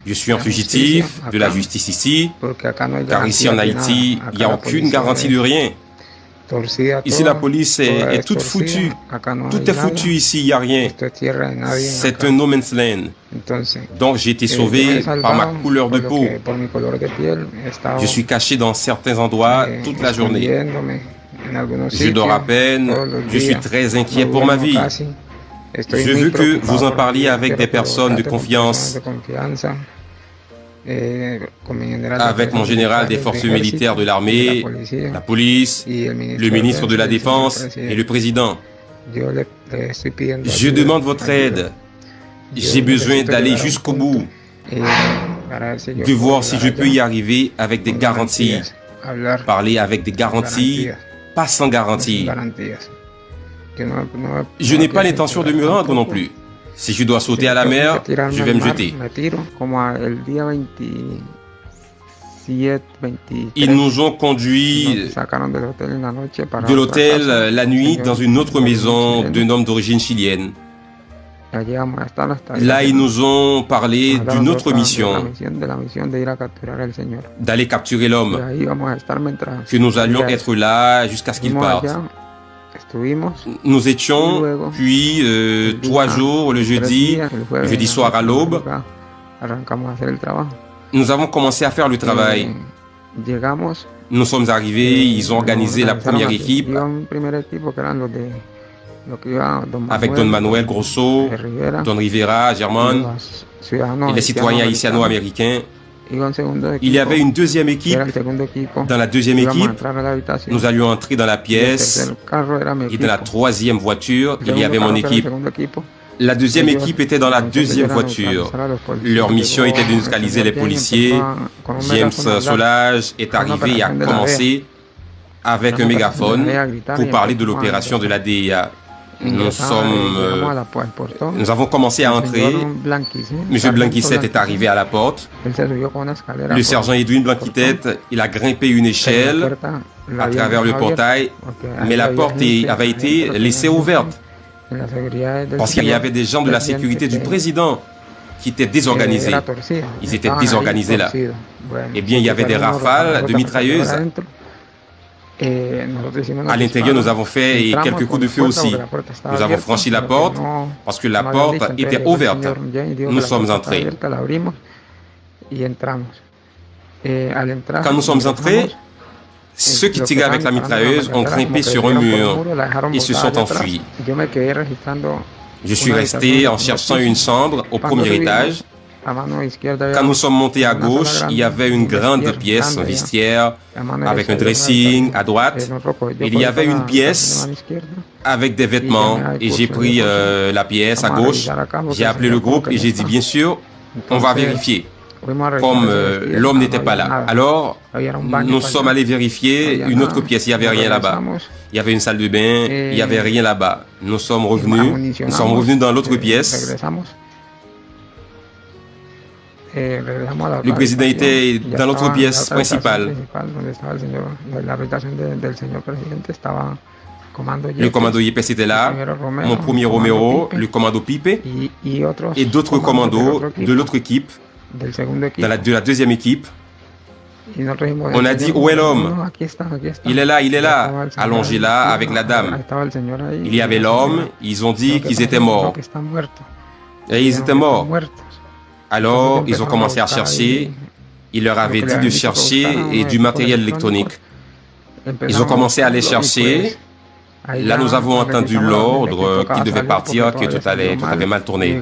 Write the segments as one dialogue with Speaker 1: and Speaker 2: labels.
Speaker 1: Je suis un fugitif de la justice ici, car ici en Haïti, il n'y a aucune garantie de rien. Ici, la police est toute foutue. Tout est foutu ici, il n'y a rien. C'est un no man's land. Donc, j'ai été sauvé par ma couleur de peau. Je suis caché dans certains endroits toute la journée. Je dors à peine. Je suis très inquiet pour ma vie. Je veux que vous en parliez avec des personnes de confiance, avec mon général des forces militaires de l'armée, la police, le ministre de la Défense et le président. Je demande votre aide. J'ai besoin d'aller jusqu'au bout, de voir si je peux y arriver avec des garanties. Parler avec des garanties, pas sans garantie. Je n'ai pas l'intention de me rendre non plus. Si je dois sauter à la mer, je vais me jeter. Ils nous ont conduits de l'hôtel la nuit dans une autre maison d'un homme d'origine chilienne. Là, ils nous ont parlé d'une autre mission, d'aller capturer l'homme, que nous allions être là jusqu'à ce qu'il parte. Nous étions, puis 3 jours, le jeudi soir à l'aube, nous avons commencé à faire le travail. Nous sommes arrivés, ils ont organisé la première équipe avec Don Manuel Grosso, Don Rivera, Germán et les citoyens haïtiano-américains. Il y avait une deuxième équipe. Dans la deuxième équipe, nous allions entrer dans la pièce et dans la troisième voiture, il y avait mon équipe. La deuxième équipe était dans la deuxième voiture. Leur mission était de neutraliser les policiers. James Solage est arrivé et a commencé avec un mégaphone pour parler de l'opération de la DEA. Nous avons commencé à entrer. M. Blanquisset est arrivé à la porte. Le sergent Edwin Blanquisset, il a grimpé une échelle à travers le portail, mais la porte avait été laissée ouverte parce qu'il y avait des gens de la sécurité du président qui étaient désorganisés. Ils étaient désorganisés là. Eh bien, il y avait des rafales de mitrailleuses. À l'intérieur, nous avons fait quelques coups de feu aussi. Nous avons franchi la porte parce que la porte était ouverte. Nous sommes entrés. Quand nous sommes entrés, ceux qui tiraient avec la mitrailleuse ont grimpé sur un mur et se sont enfuis. Je suis resté en cherchant une chambre au premier étage. Quand nous sommes montés à gauche, il y avait une grande pièce, un vestiaire, avec un dressing à droite. Il y avait une pièce avec des vêtements et j'ai pris la pièce à gauche. J'ai appelé le groupe et j'ai dit, bien sûr, on va vérifier. Comme l'homme n'était pas là. Alors, nous sommes allés vérifier une autre pièce. Il n'y avait rien là-bas. Il y avait une salle de bain, il n'y avait rien là-bas. Nous sommes revenus dans l'autre pièce. Le président était dans l'autre pièce principale. Le commando Yepes était là, mon premier Romero, le commando Pipe et d'autres commandos de l'autre équipe, de la deuxième équipe. On a dit, où est l'homme? Il est là, allongé là avec la dame. Il y avait l'homme, ils ont dit qu'ils étaient morts. Et ils étaient morts. Alors, ils ont commencé à chercher. Il leur avait dit de chercher du matériel électronique. Ils ont commencé à les chercher. Là, nous avons entendu l'ordre qu'ils devaient partir, que tout avait mal tourné.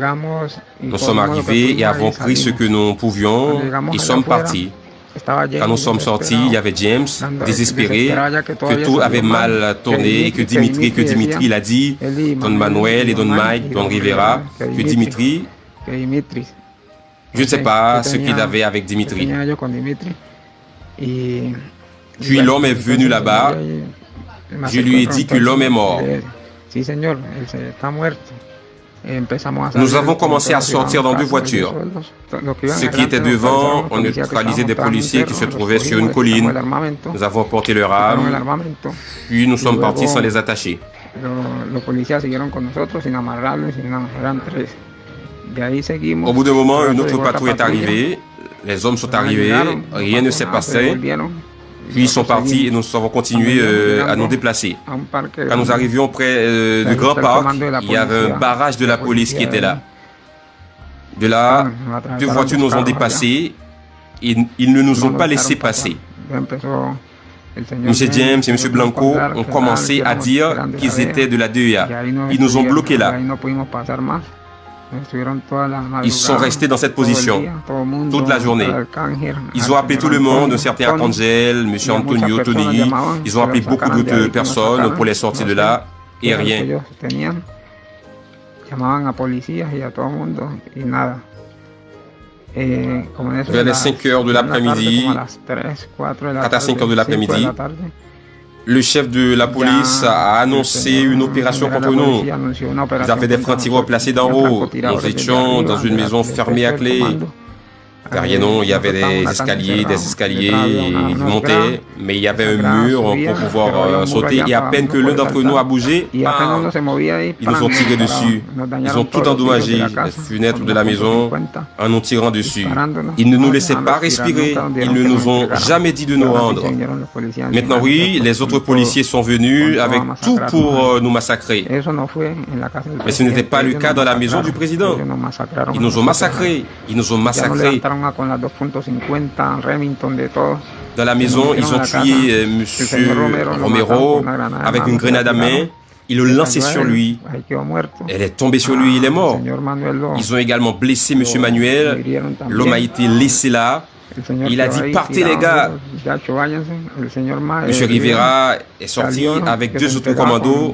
Speaker 1: Nous sommes arrivés et avons pris ce que nous pouvions et sommes partis. Quand nous sommes sortis, il y avait James, désespéré, que tout avait mal tourné et que Dimitri l'a dit, Don Manuel et Don Mike, Don Rivera, que Dimitri... Je ne sais pas ce qu'il avait avec Dimitri. Puis l'homme est venu là-bas. Je lui ai dit que l'homme est mort. Nous avons commencé à sortir dans 2 voitures. Ceux qui étaient devant ont neutralisé des policiers qui se trouvaient sur une colline. Nous avons porté leur arme. Puis nous sommes partis sans les attacher. Au bout d'un moment, une autre patrouille est arrivée. Les hommes sont arrivés, rien ne s'est passé. Puis ils sont partis et nous avons continué à nous déplacer. Quand nous arrivions près du Grand Parc, il y avait un barrage de la police qui était là. De là, 2 voitures nous ont dépassés et ils ne nous ont pas laissé passer. M. James et M. Blanco ont commencé à dire qu'ils étaient de la DEA. Ils nous ont bloqués là. Ils sont restés dans cette position toute la journée. Ils ont appelé tout le monde, un certain Arcangel, M. Antonio, Tony. Ils ont appelé beaucoup d'autres personnes pour les sortir de là et rien. Vers les 5 heures de l'après-midi, 4 à 5 heures de l'après-midi, le chef de la police a annoncé une opération contre nous. Ils avaient des francs-tireurs placés d'en haut. Nous étions dans une maison fermée à clé. Derrière nous, il y avait des escaliers, ils montaient, mais il y avait un mur pour pouvoir sauter. Et à peine que l'un d'entre nous a bougé, ils nous ont tiré dessus. Ils ont tout endommagé, les fenêtres de la maison, en nous tirant dessus. Ils ne nous laissaient pas respirer. Ils ne nous ont jamais dit de nous rendre. Maintenant, oui, les autres policiers sont venus avec tout pour nous massacrer. Mais ce n'était pas le cas dans la maison du président. Ils nous ont massacrés. Ils nous ont massacrés. Dans la maison, ils ont tué M. Romero avec une grenade à main. Ils l'ont lancé sur lui. Elle est tombée sur lui, il est mort. Ils ont également blessé M. Manuel. L'homme a été laissé là. Il a dit « Partez les gars !» M. Rivera est sorti avec 2 autres commandos.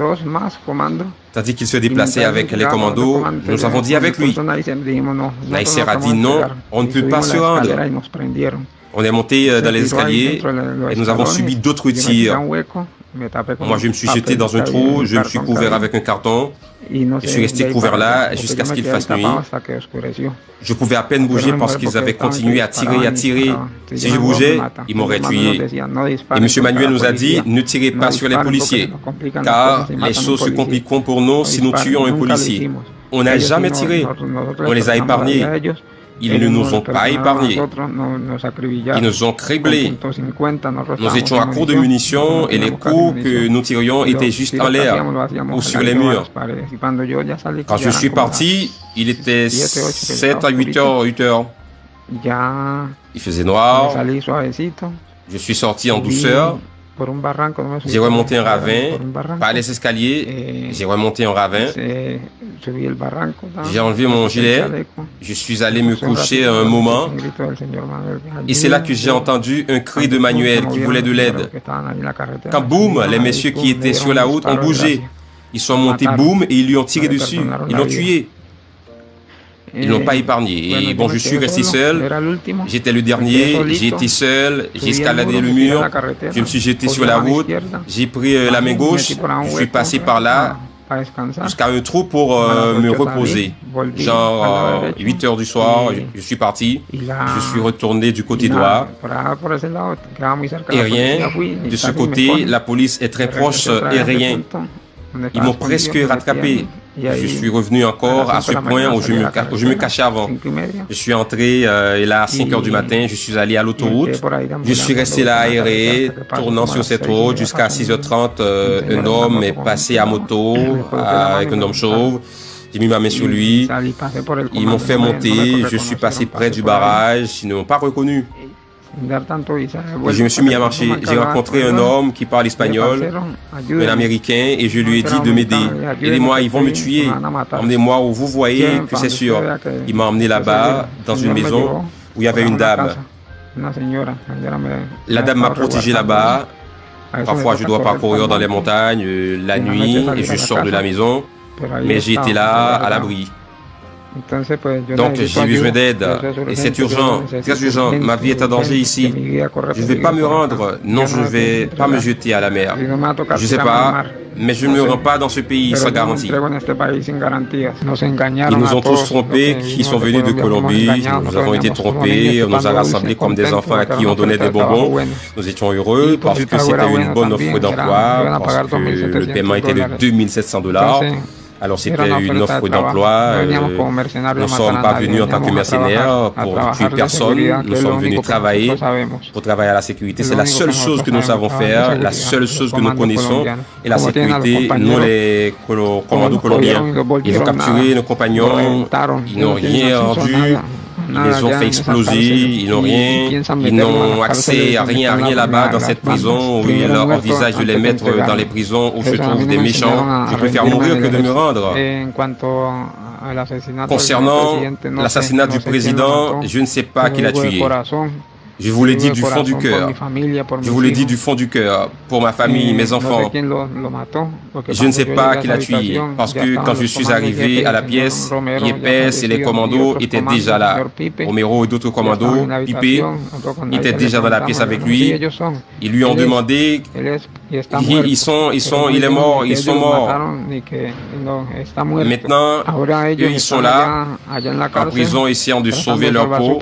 Speaker 1: Tandis qu'il se déplaçait avec les commandos, nous avons dit avec lui. Naïser a dit non, on ne peut pas se rendre. On est monté dans les escaliers et nous avons subi d'autres tirs. Moi, je me suis jeté dans un trou, je me suis couvert avec un carton. Je suis resté couvert là jusqu'à ce qu'il fasse nuit. Je pouvais à peine bouger parce qu'ils avaient continué à tirer et à tirer. Si je bougeais, ils m'auraient tué. Et M. Manuel nous a dit, ne tirez pas sur les policiers, car les choses se compliqueront pour nous si nous tuons un policier. On n'a jamais tiré. On les a épargnés. Ils ne nous ont pas épargnés. Ils nous ont criblés. Nous étions à court de munitions et les coups que nous tirions étaient juste en l'air ou sur les murs. Quand je suis parti, il était 7 à 8 heures. Il faisait noir. Je suis sorti en douceur. J'ai remonté un ravin, pas les escaliers, j'ai remonté un ravin. J'ai enlevé mon gilet, je suis allé me coucher un moment. Et c'est là que j'ai entendu un cri de Manuel qui voulait de l'aide. Quand boum, les messieurs qui étaient sur la route ont bougé. Ils sont montés boum et ils lui ont tiré dessus. Ils l'ont tué. Ils ne l'ont pas épargné. Et bon, je suis resté seul. J'étais le dernier. J'ai été seul. J'ai escaladé le mur. Je me suis jeté sur la route. J'ai pris la main gauche. Je suis passé par là jusqu'à un trou pour me reposer. Genre 8 heures du soir, je suis parti. Je suis retourné du côté droit. Et rien. De ce côté, la police est très proche et rien. Ils m'ont presque rattrapé. Je suis revenu encore à ce point où je me cachais avant. Je suis entré et là à 5 heures du matin, je suis allé à l'autoroute. Je suis resté là aéré, tournant sur cette route jusqu'à 6h30. Un homme est passé à moto avec un homme chauve. J'ai mis ma main sur lui. Ils m'ont fait monter. Je suis passé près du barrage. Ils ne m'ont pas reconnu. Et je me suis mis à marcher. J'ai rencontré un homme qui parle espagnol, un Américain, et je lui ai dit de m'aider. Aidez-moi, ils vont me tuer. Emmenez-moi où vous voyez que c'est sûr. Il m'a emmené là-bas, dans une maison où il y avait une dame. La dame m'a protégé là-bas. Parfois, je dois parcourir dans les montagnes la nuit et je sors de la maison. Mais j'ai été là, à l'abri. Donc j'ai besoin d'aide et c'est urgent, très urgent. Ma vie est en danger ici. Je ne vais pas me rendre. Non, je ne vais pas me jeter à la mer. Je ne sais pas, mais je ne me rends pas dans ce pays sans garantie. Ils nous ont tous trompés qui sont venus de Colombie. Nous avons été trompés. On nous a rassemblés comme des enfants à qui on donnait des bonbons. Nous étions heureux parce que c'était une bonne offre d'emploi, parce que le paiement était de $2700. Alors c'était une offre d'emploi. Nous ne sommes pas venus en tant que mercenaires pour tuer personne. Nous sommes venus travailler pour travailler à la sécurité. C'est la seule chose que nous savons faire, la seule chose que nous connaissons. Et la sécurité, nous les commandos colombiens, ils ont capturé nos compagnons, ils n'ont rien rendu. Ils les ont fait exploser, ils n'ont rien, ils n'ont accès à rien là-bas dans cette prison où ils envisagent de les mettre dans les prisons où se trouvent des méchants. Je préfère mourir que de me rendre. Concernant l'assassinat du président, je ne sais pas qui l'a tué. Je vous l'ai dit du fond du cœur. Je vous l'ai dit du fond du cœur, pour ma famille, mes enfants. Je ne sais pas qui l'a tué, parce que quand je suis arrivé à la pièce, Yepes et les commandos étaient déjà là. Romero et d'autres commandos, Pipe, étaient déjà dans la pièce avec lui. Ils lui ont demandé, il est mort, ils sont morts. Maintenant, eux, ils sont là, en prison, essayant de sauver leur peau.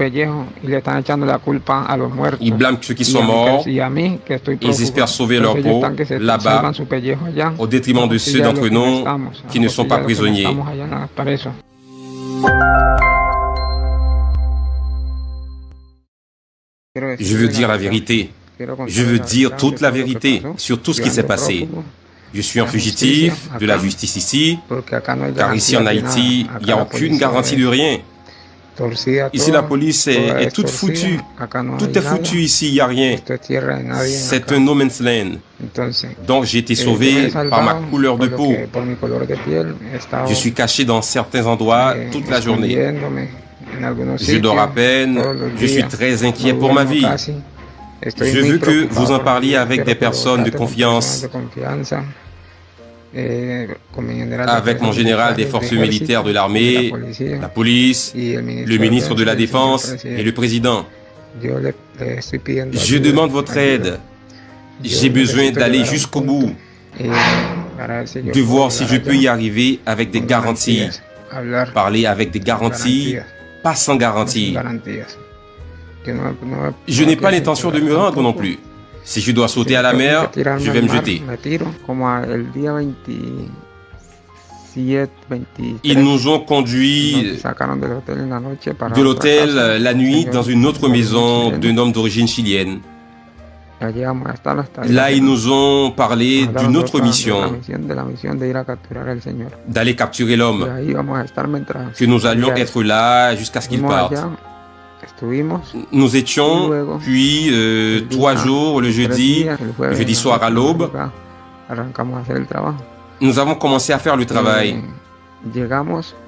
Speaker 1: Ils blâment ceux qui sont morts. Ils espèrent sauver leur peau là-bas, au détriment de ceux d'entre nous qui ne sont pas prisonniers. Je veux dire la vérité. Je veux dire toute la vérité sur tout ce qui s'est passé. Je suis un fugitif de la justice ici, car ici en Haïti, il n'y a aucune garantie de rien. Ici, la police est toute foutue. Tout est foutu ici, il n'y a rien. C'est un no man's land. Donc, j'ai été sauvé par ma couleur de peau. Je suis caché dans certains endroits toute la journée. Je dors à peine. Je suis très inquiet pour ma vie. Je veux que vous en parliez avec des personnes de confiance, avec mon général des forces militaires de l'armée, la police, le ministre de la Défense et le président. Je demande votre aide. J'ai besoin d'aller jusqu'au bout, de voir si je peux y arriver avec des garanties. Parler avec des garanties, pas sans garantie. Je n'ai pas l'intention de me rendre non plus. Si je dois sauter à la mer, je vais me jeter. Ils nous ont conduits de l'hôtel la nuit dans une autre maison d'un homme d'origine chilienne. Là, ils nous ont parlé d'une autre mission, d'aller capturer l'homme, que nous allions être là jusqu'à ce qu'il parte. Nous étions, puis 3 jours, le jeudi soir à l'aube, nous avons commencé à faire le travail.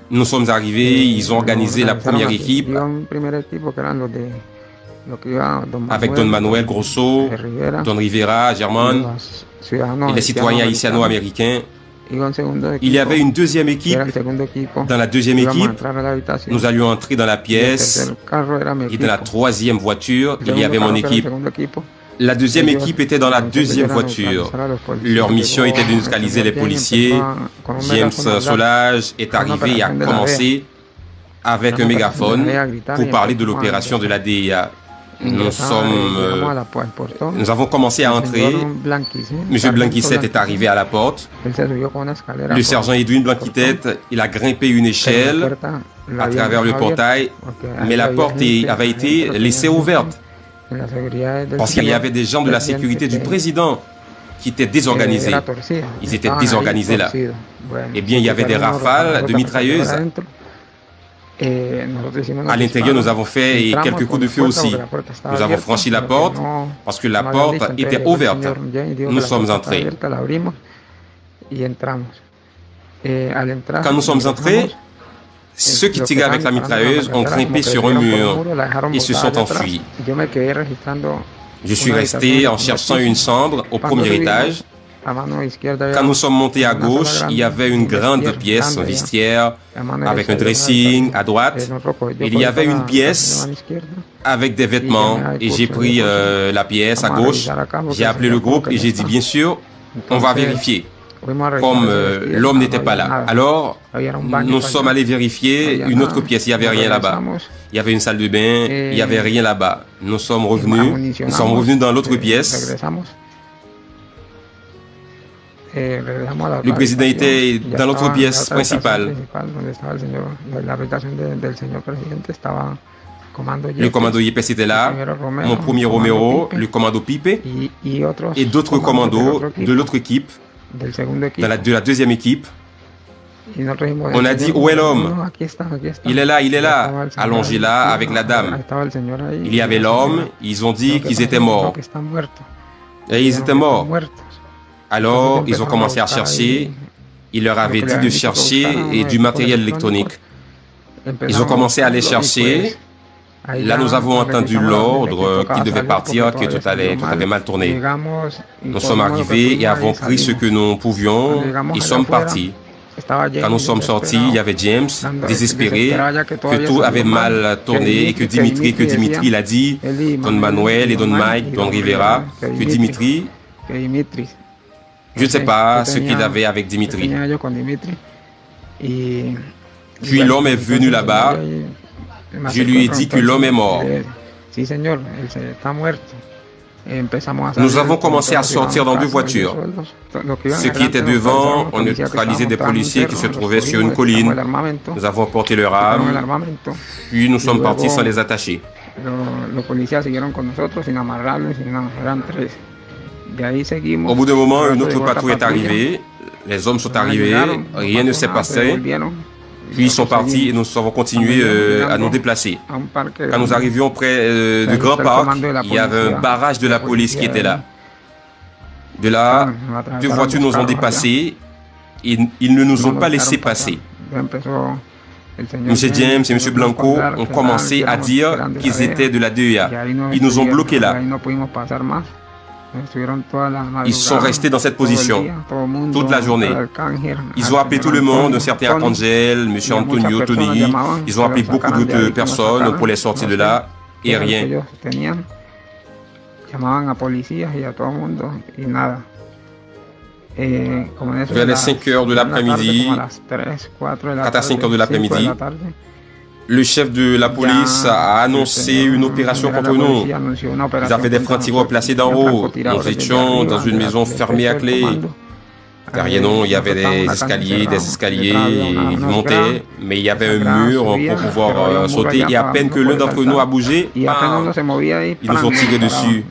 Speaker 1: Nous sommes arrivés, ils ont organisé la première équipe avec Don Manuel Grosso, Don Rivera, Germán et les citoyens haïtiano-américains. Il y avait une deuxième équipe. Dans la deuxième équipe, nous allions entrer dans la pièce et dans la troisième voiture, il y avait mon équipe. La deuxième équipe était dans la deuxième voiture. Leur mission était de neutraliser les policiers. James Solage est arrivé et a commencé avec un mégaphone pour parler de l'opération de la DEA. Nous avons commencé à entrer. M. Blanquisette est arrivé à la porte. Le sergent Edwin Blanquitette, il a grimpé une échelle à travers le portail, mais la porte avait été laissée ouverte parce qu'il y avait des gens de la sécurité du président qui étaient désorganisés. Ils étaient désorganisés là. Eh bien, il y avait des rafales de mitrailleuses. À l'intérieur, nous avons fait quelques coups de feu aussi. Nous avons franchi la porte parce que la porte était ouverte. Nous sommes entrés. Quand nous sommes entrés, ceux qui tiraient avec la mitrailleuse ont grimpé sur un mur et se sont enfuis. Je suis resté en cherchant une chambre au premier étage. Quand nous sommes montés à gauche, il y avait une grande pièce, un vestiaire, avec un dressing à droite. Il y avait une pièce avec des vêtements et j'ai pris la pièce à gauche. J'ai appelé le groupe et j'ai dit, bien sûr, on va vérifier. Comme l'homme n'était pas là. Alors, nous sommes allés vérifier une autre pièce. Il n'y avait rien là-bas. Il y avait une salle de bain. Il n'y avait rien là-bas. Nous sommes revenus dans l'autre pièce. Le président était dans l'autre pièce principale. Le commando Yepes était là, mon premier Romero, le commando Pipe et d'autres commandos de l'autre équipe, de la deuxième équipe. On a dit, où est l'homme? Il est là, allongé là avec la dame. Il y avait l'homme, ils ont dit qu'ils étaient morts. Et ils étaient morts. Alors, ils ont commencé à chercher. Il leur avait dit de chercher et du matériel électronique. Ils ont commencé à aller chercher. Là, nous avons entendu l'ordre qui devait partir, que tout avait mal tourné. Nous sommes arrivés et avons pris ce que nous pouvions et sommes partis. Quand nous sommes sortis, il y avait James, désespéré, que tout avait mal tourné et que Dimitri l'a dit, Don Manuel et Don Mike, Don Rivera, que Dimitri, je ne sais pas ce qu'il avait avec Dimitri. Puis l'homme est venu là-bas. Je lui ai dit que l'homme est mort. Nous avons commencé à sortir dans deux voitures. Ceux qui étaient devant, on neutralisait des policiers qui se trouvaient sur une colline. Nous avons porté leur arme, puis nous sommes partis sans les attacher. Au bout d'un moment, une autre patrouille est arrivée. Les hommes sont arrivés, rien ne s'est passé. Puis ils sont partis et nous avons continué à nous déplacer. Quand nous arrivions près du Grand Parc, il y avait un barrage de la police qui était là. De là, deux voitures nous ont dépassés et ils ne nous ont pas laissé passer. M. James et M. Blanco ont commencé à dire qu'ils étaient de la DEA. Ils nous ont bloqués là. Ils sont restés dans cette position toute la journée. Ils ont appelé tout le monde, un certain Arcangel, M. Antonio, Tony. Ils ont appelé beaucoup d'autres personnes pour les sortir de là et rien. Vers les 5 heures de l'après-midi, 4 à 5 heures de l'après-midi, le chef de la police a annoncé une opération contre nous. Ils avaient des francs-tireurs placés d'en haut. Nous étions dans une maison fermée à clé. Derrière nous, il y avait des escaliers, ils montaient, mais il y avait un mur pour pouvoir sauter. Et à peine que l'un d'entre nous a bougé, ils nous ont tiré dessus.